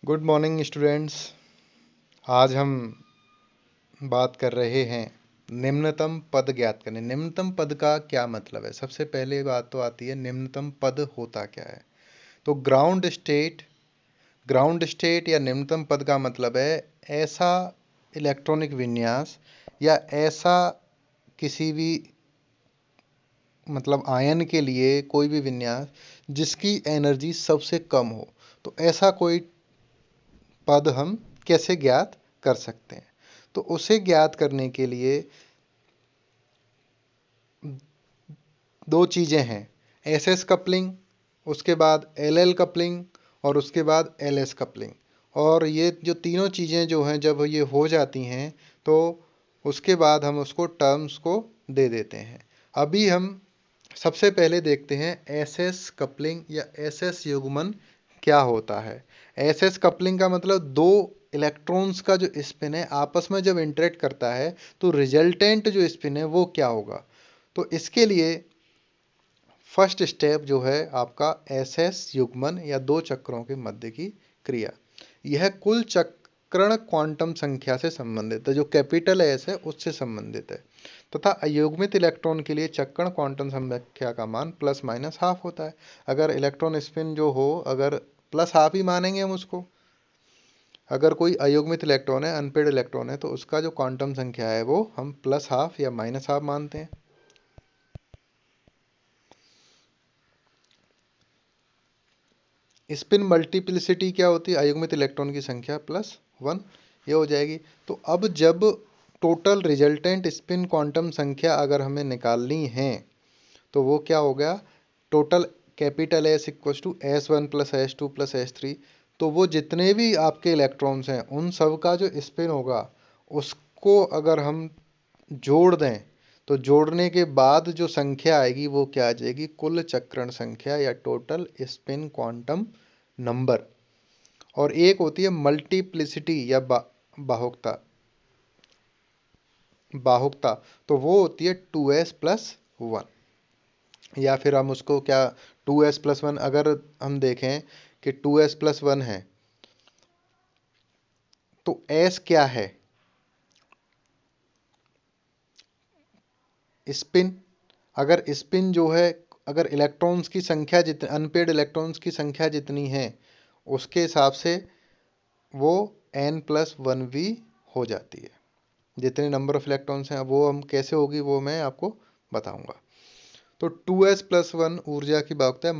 Good morning students. आज हम बात कर रहे हैं निम्नतम पद ज्ञात करने। निम्नतम पद का क्या मतलब है? सबसे पहले बात तो आती है निम्नतम पद होता क्या है। तो ग्राउंड स्टेट या निम्नतम पद का मतलब है ऐसा इलेक्ट्रॉनिक विन्यास या ऐसा किसी भी मतलब आयन के लिए कोई भी विन्यास जिसकी एनर्जी सबसे कम हो। तो ऐसा कोई पद हम कैसे ज्ञात कर सकते हैं? तो उसे ज्ञात करने के लिए दो चीज़ें हैं, एस एस कपलिंग, उसके बाद एल एल कपलिंग और उसके बाद एल एस कपलिंग। और ये जो तीनों चीज़ें जो हैं जब ये हो जाती हैं तो उसके बाद हम उसको टर्म्स को दे देते हैं। अभी हम सबसे पहले देखते हैं एस एस कपलिंग या एस एस युग्मन क्या होता है। एस एस कपलिंग का मतलब दो इलेक्ट्रॉन्स का जो स्पिन है आपस में जब इंटरेक्ट करता है तो रिजल्टेंट जो स्पिन है वो क्या होगा। तो इसके लिए फर्स्ट स्टेप जो है आपका एस एस युग्मन या दो चक्रों के मध्य की क्रिया। यह कुल चक्रण क्वांटम संख्या से संबंधित है, जो कैपिटल एस है उससे संबंधित है। तथा अयुग्मित इलेक्ट्रॉन के लिए चक्रण क्वांटम संख्या का मान प्लस माइनस हाफ होता है। अगर इलेक्ट्रॉन स्पिन जो हो अगर प्लस हाफ ही मानेंगे हम उसको। अगर कोई अयुग्मित इलेक्ट्रॉन है, अनपेड इलेक्ट्रॉन है, तो उसका जो क्वांटम संख्या है वो हम प्लस हाफ या माइनस हाफ मानते हैं। स्पिन मल्टीप्लिसिटी क्या होती है? अयुग्मित इलेक्ट्रॉन की संख्या प्लस वन, ये हो जाएगी। तो अब जब टोटल रिजल्टेंट स्पिन क्वांटम संख्या अगर हमें निकालनी है तो वो क्या हो गया, total capital S equal to S one plus S two plus S three. तो वो जितने भी आपके इलेक्ट्रॉन्स हैं उन सब का जो स्पिन होगा उसको अगर हम जोड़ दें तो जोड़ने के बाद जो संख्या आएगी वो क्या आ जाएगी, कुल चक्रण संख्या या टोटल स्पिन क्वांटम नंबर। और एक होती है मल्टीप्लिसिटी या बाहुकता। बाहुकता तो वो होती है 2s प्लस वन, या फिर हम उसको क्या 2s प्लस वन अगर हम देखें कि 2s प्लस वन है तो s क्या है, स्पिन। अगर स्पिन जो है, अगर इलेक्ट्रॉन्स की संख्या जितनी अनपेड इलेक्ट्रॉन्स की संख्या जितनी है उसके हिसाब से वो n प्लस वन वी हो जाती है। जितने नंबर ऑफ इलेक्ट्रॉन्स हैं वो हम कैसे होगी वो मैं आपको बताऊंगा। तो 2s प्लस वन ऊर्जा की बात है,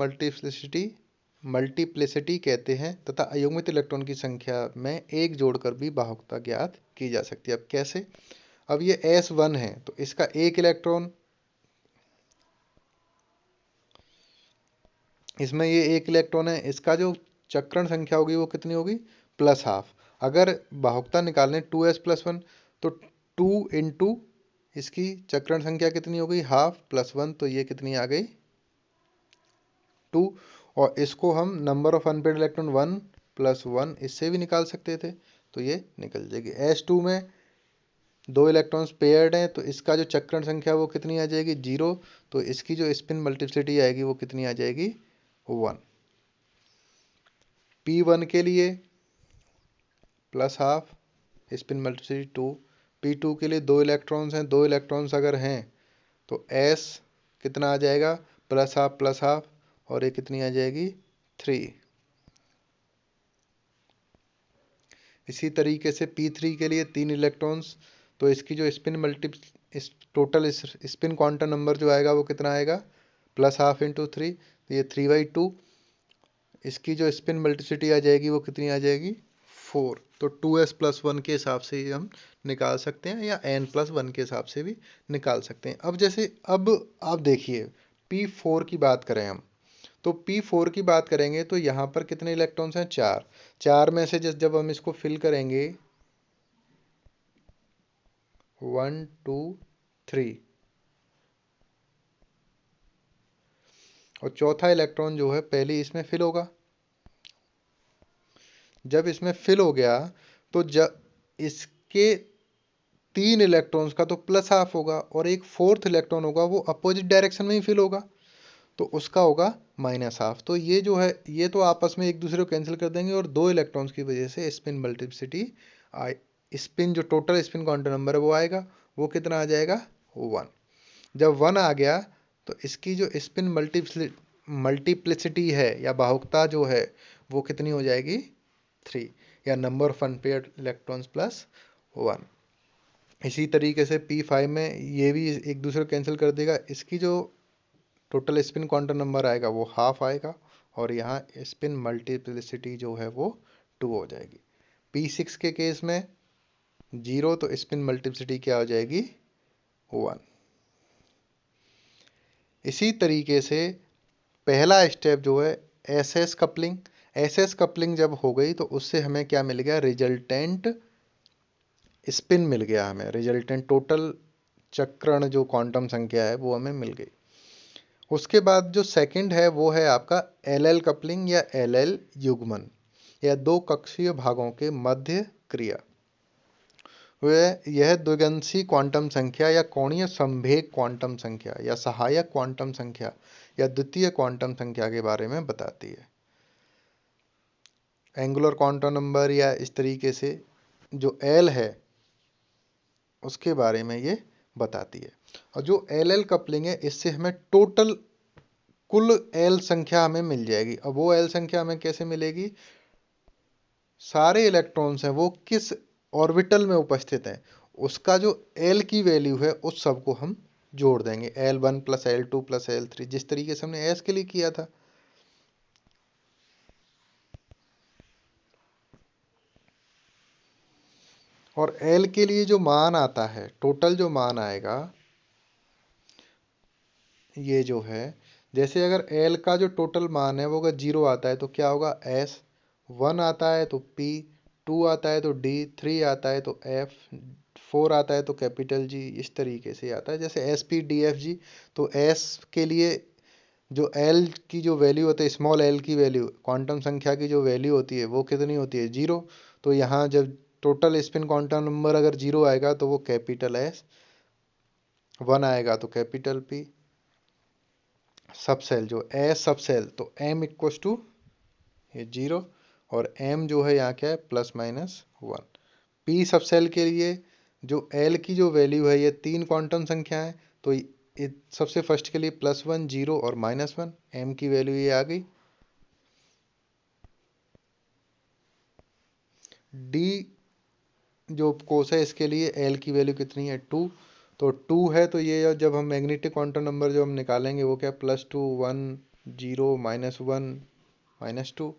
मल्टीप्लिसिटी कहते हैं। तथा अयुग्मित इलेक्ट्रॉन की संख्या में एक जोड़कर भी बाहुकता ज्ञात की जा सकती है। अब कैसे? अब ये S1 है तो इसका एक इलेक्ट्रॉन, इसमें ये एक इलेक्ट्रॉन है, इसका जो चक्रण संख्या होगी वो कितनी होगी, प्लस हाफ। अगर बाहुकता निकालने 2s प्लस वन तो 2 इंटू इसकी चक्रण संख्या कितनी हो गई, हाफ प्लस वन, तो ये कितनी आ गई 2। और इसको हम number of unpaired electron 1 plus one इससे भी निकाल सकते थे, तो ये निकल जाएगी। S2 में दो इलेक्ट्रॉन्स पेयर्ड हैं तो इसका जो चक्रण संख्या वो कितनी आ जाएगी, 0। तो इसकी जो स्पिन मल्टीप्लिसिटी आएगी वो कितनी आ जाएगी, 1। P1 के लिए plus half, spin multiplicity 2। P2 के लिए दो इलेक्ट्रॉन्स हैं, दो इलेक्ट्रॉन्स अगर हैं तो S कितना आ जाएगा, प्लस हाफ, और ये कितनी आ जाएगी, 3। इसी तरीके से P3 के लिए तीन इलेक्ट्रॉन्स, तो इसकी जो स्पिन इस टोटल स्पिन क्वांटम नंबर जो आएगा वो कितना आएगा, प्लस हाफ इंटू थ्री, तो ये 3/2। इसकी जो स्पिन मल्टीप्लिसिटी आ जाएगी वो कितनी आ जाएगी, 4। तो 2s प्लस वन के हिसाब से ही हम निकाल सकते हैं या n प्लस वन के हिसाब से भी निकाल सकते हैं। अब जैसे अब आप देखिए P4 की बात करें हम, तो P4 की बात करेंगे तो यहाँ पर कितने इलेक्ट्रॉन्स हैं, 4। 4 में से जब हम इसको फिल करेंगे 1 2 3, और चौथा इलेक्ट्रॉन जो है पहले इसमें फिल होगा। जब इसमें फिल हो गया तो जब इसके तीन इलेक्ट्रॉन्स का तो प्लस हाफ होगा और एक फोर्थ इलेक्ट्रॉन होगा वो अपोजिट डायरेक्शन में ही फिल होगा, तो उसका होगा माइनस हाफ। तो ये जो है ये तो आपस में एक दूसरे को कैंसिल कर देंगे और 2 इलेक्ट्रॉन्स की वजह से स्पिन मल्टीप्लिसिटी स्पिन जो टोटल स्पिन क्वांटम नंबर है वो आएगा, वो कितना आ जाएगा 1। जब 1 आ गया तो इसकी जो स्पिन मल्टीप्लिसिटी है या भावुकता जो है वो कितनी हो जाएगी 3, या number of unpaired electrons plus 1। इसी तरीके से P5 में ये भी एक दूसरे को कैंसिल कर देगा, इसकी जो टोटल स्पिन क्वांटम नंबर आएगा वो हाफ आएगा और यहाँ स्पिन मल्टीप्लिसिटी जो है वो 2 हो जाएगी। P6 के केस में 0 तो स्पिन मल्टीप्लिसिटी क्या हो जाएगी 1। इसी तरीके से पहला स्टेप जो है एसएस कपलिंग, एसएस कपलिंग जब हो गई तो उससे हमें क्या मिल गया, रिजल्टेंट स्पिन मिल गया, हमें रिजल्टेंट टोटल चक्रण जो क्वांटम संख्या है वो हमें मिल गई। उसके बाद जो सेकंड है वो है आपका एलएल कपलिंग या एलएल युग्मन, या दो कक्षीय भागों के मध्य क्रिया। वह यह द्विगंशी क्वांटम संख्या या कोणीय संवेग क्वांटम संख्या या सहायक क्वांटम संख्या या द्वितीय क्वांटम संख्या के बारे में बताती है। एंगुलर क्वांटम नंबर या इस तरीके से जो एल है उसके बारे में ये बताती है। और जो एल एल कपलिंग है इससे हमें टोटल कुल एल संख्या हमें मिल जाएगी। अब वो एल संख्या हमें कैसे मिलेगी, सारे इलेक्ट्रॉन्स हैं वो किस ऑर्बिटल में उपस्थित हैं उसका जो एल की वैल्यू है उस सब को हम जोड़ देंगे, L1 plus L2 plus L3, जिस तरीके से हमने एस के लिए किया था। और एल के लिए जो मान आता है, टोटल जो मान आएगा ये जो है, जैसे अगर एल का जो टोटल मान है वो अगर 0 आता है तो क्या होगा एस, 1 आता है तो पी, 2 आता है तो डी, 3 आता है तो एफ, 4 आता है तो कैपिटल जी, इस तरीके से आता है जैसे S P D F G. तो एस के लिए जो एल की जो वैल्यू होती है, स्मॉल एल की वैल्यू, क्वांटम संख्या की जो वैल्यू होती है वो कितनी होती है 0। तो यहाँ जब टोटल स्पिन क्वांटम नंबर अगर 0 आएगा तो वो कैपिटल एस, 1 आएगा तो कैपिटल पी। सब सेल जो एस सब सेल तो एम इक्वस टू ये 0 और एम जो है यहाँ क्या है +-1। पी सब सेल के लिए जो एल की जो वैल्यू है ये 3 क्वांटम संख्या है तो सबसे फर्स्ट के लिए +1, 0 और -1, एम की वैल्यू ये आ गई। डी जो कोस है इसके लिए एल की वैल्यू कितनी है 2, तो 2 है तो ये जब हम मैग्नेटिक क्वांटम नंबर जो हम निकालेंगे वो क्या +2, 1, 0, -1, -2,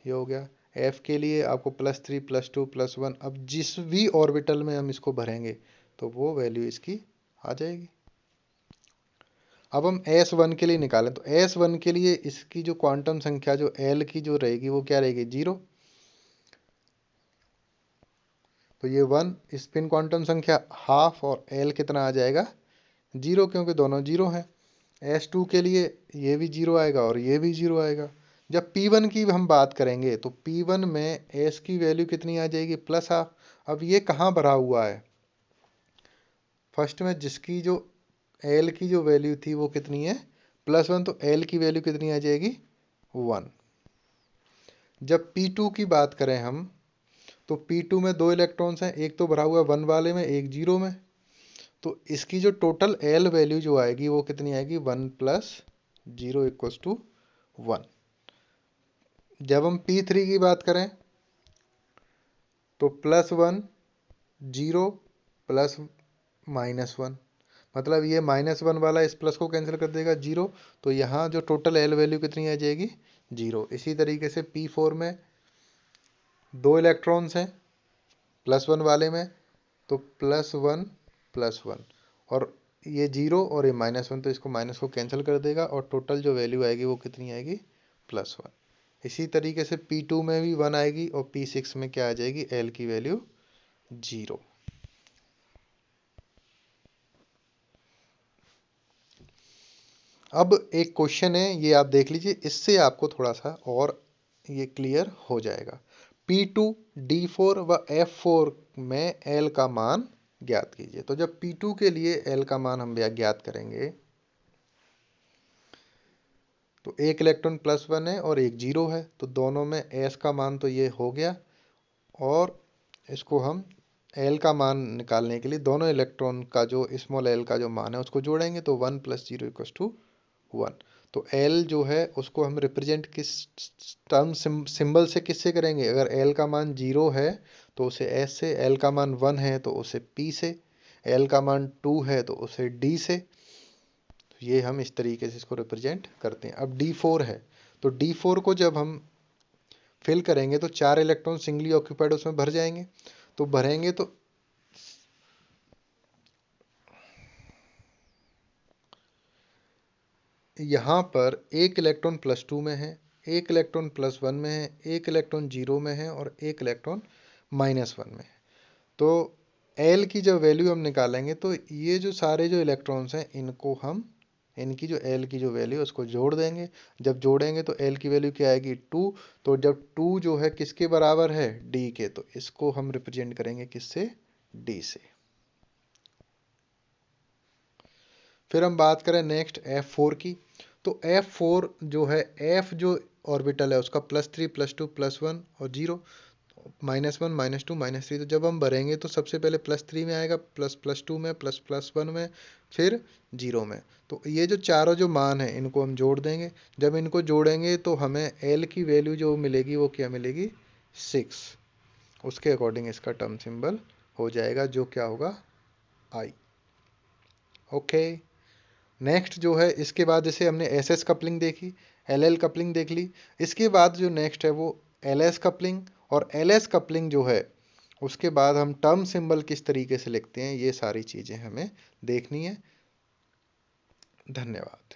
ये हो गया। एफ के लिए आपको +3, +2, +1, अब जिस भी ऑर्बिटल में हम इसको भरेंगे तो वो वैल्यू इसकी आ जाएगी। अब हम S1 के लिए निकालें तो S1 के लिए इसकी जो क्वांटम संख्या जो L की जो रहेगी वो क्या रहेगी 0। तो ये 1 स्पिन क्वांटम संख्या हाफ और L कितना आ जाएगा 0, क्योंकि दोनों 0 हैं। S2 के लिए ये भी 0 आएगा और ये भी 0 आएगा। जब P1 की हम बात करेंगे तो P1 में S की वैल्यू कितनी आ जाएगी +हाफ। अब ये कहाँ भरा हुआ है, फर्स्ट में जिसकी जो L की जो वैल्यू थी वो कितनी है +1, तो L की वैल्यू कितनी आ जाएगी 1। जब P2 की बात करें हम तो P2 में 2 इलेक्ट्रॉन्स हैं, एक तो भरा हुआ है 1 वाले में, एक 0 में। तो इसकी जो टोटल L वैल्यू जो आएगी वो कितनी आएगी 1 + 0 = 1। जब हम P3 की बात करें तो +1, 0 + -1, मतलब ये -1 वाला इस प्लस को कैंसिल कर देगा 0, तो यहाँ जो टोटल एल वैल्यू कितनी आ जाएगी 0। इसी तरीके से P4 में 2 इलेक्ट्रॉन्स हैं +1 वाले में, तो +1 +1 और ये 0 और ये -1, तो इसको माइनस को कैंसिल कर देगा और टोटल जो वैल्यू आएगी वो कितनी आएगी +1। इसी तरीके से P2 में भी 1 आएगी और P6 में क्या आ जाएगी L की वैल्यू 0। अब एक क्वेश्चन है ये आप देख लीजिए, इससे आपको थोड़ा सा और ये क्लियर हो जाएगा। P2, D4 व F4 में L का मान ज्ञात कीजिए। तो जब P2 के लिए L का मान हम ज्ञात करेंगे तो एक इलेक्ट्रॉन +1 है और एक 0 है, तो दोनों में s का मान तो ये हो गया, और इसको हम l का मान निकालने के लिए दोनों इलेक्ट्रॉन का जो स्मॉल l का जो मान है उसको जोड़ेंगे, तो 1 + 0 = 1। तो l जो है उसको हम रिप्रेजेंट किस टर्म सिंबल से किससे करेंगे? अगर l का मान 0 है तो उसे s से, l का मान 1 है तो उसे p से, l का मान 2 है तो उसे d से। तो ये हम इस तरीके से इसको रिप्रेजेंट करते हैं। अब D4 है, तो D4 को जब हम फिल करेंगे तो 4 इलेक्ट्रॉन सिंगली ऑक्यूपाइड उसमें भर जाएंगे। तो भरेंगे तो यहाँ पर एक इलेक्ट्रॉन +2 में है, एक इलेक्ट्रॉन +1 में है, एक इलेक्ट्रॉन 0 में है और एक इलेक्ट्रॉन -1 में है। तो L की जब वैल्यू हम निकालेंगे तो ये जो सारे जो इलेक्ट्रॉन्स हैं इनको हम, इनकी जो L की जो वैल्यू है उसको जोड़ देंगे। जब जोड़ेंगे तो L की वैल्यू क्या आएगी? 2। तो जब 2 जो है किसके बराबर है? D के, तो इसको हम रिप्रेजेंट करेंगे किससे? D से। फिर हम बात करें नेक्स्ट F4 की, तो F4 जो है, F जो ऑर्बिटल है उसका +3 +2 +1 और 0, -1 -2 -3। तो जब हम भरेंगे तो सबसे पहले +3 में आएगा, ++2 में, ++1 में, फिर 0 में। तो ये जो चारों जो मान है इनको हम जोड़ देंगे। जब इनको जोड़ेंगे तो हमें L की वैल्यू जो मिलेगी वो क्या मिलेगी? 6। उसके अकॉर्डिंग इसका टर्म सिंबल हो जाएगा, जो क्या होगा? I। ओके। नेक्स्ट जो है, इसके बाद जैसे हमने SS कपलिंग देखी, LL कपलिंग देख ली, इसके बाद जो नेक्स्ट है वो LS कपलिंग, और LS कपलिंग जो है उसके बाद हम टर्म सिंबल किस तरीके से लिखते हैं, ये सारी चीज़ें हमें देखनी है। धन्यवाद।